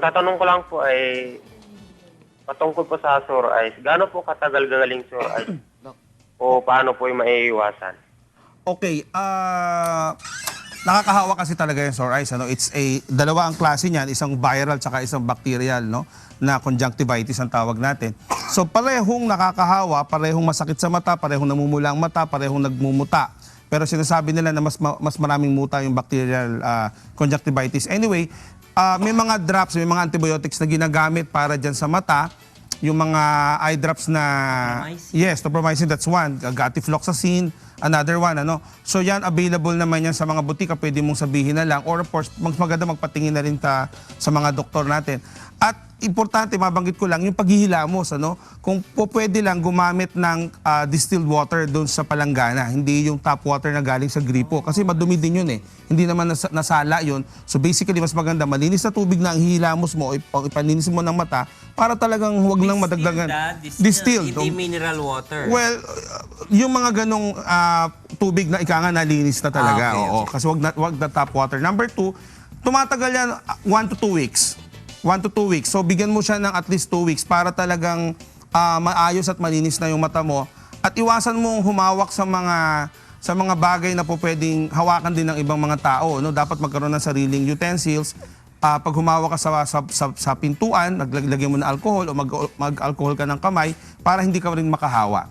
tatanong ko lang po ay patungkol po sa sore eyes. Gaano po katagal gagaling sore eyes? O paano po yung maiiwasan? Okay, nakakahawa kasi talaga yung sore eyes. Ano? Dalawa ang klase niyan, isang viral tsaka isang bacterial, no? Na conjunctivitis ang tawag natin. So parehong nakakahawa, parehong masakit sa mata, parehong namumula ang mata, parehong nagmumuta. Pero sinasabi nila na mas maraming muta yung bacterial conjunctivitis. Anyway, may mga drops, may mga antibiotics na ginagamit para dyan sa mata. Yung mga eye drops na... Yes, topramycin, that's one. Gatifloxacin, another one. Ano? So yan, available naman yan sa mga butika. Pwede mong sabihin na lang. Or of course, maganda magpatingin na rin sa mga doktor natin. At importante, mabanggit ko lang, yung paghihilamos. Ano? Kung po pwede lang gumamit ng distilled water doon sa palanggana. Hindi yung tap water na galing sa gripo. Kasi madumi din yun eh. Hindi naman nasala yun. So basically, mas maganda, malinis na tubig na ang hihilamos mo o ipaninis mo ng mata para talagang huwag lang madagdagan. Distilled. Hindi mineral water. Well, yung mga ganong tubig na ika nga nalinis na talaga. Okay, Oo, okay. kasi wag na tap water. Number 2, tumatagal yan 1 to 2 weeks. 1 to 2 weeks. So bigyan mo siya ng at least 2 weeks para talagang maayos at malinis na yung mata mo. At iwasan mong humawak sa mga bagay na po pwedeng hawakan din ng ibang mga tao. No? Dapat magkaroon ng sariling utensils. Pag humawak ka sa pintuan, naglagay mo ng alcohol o mag-alcohol ka ng kamay para hindi ka rin makahawa.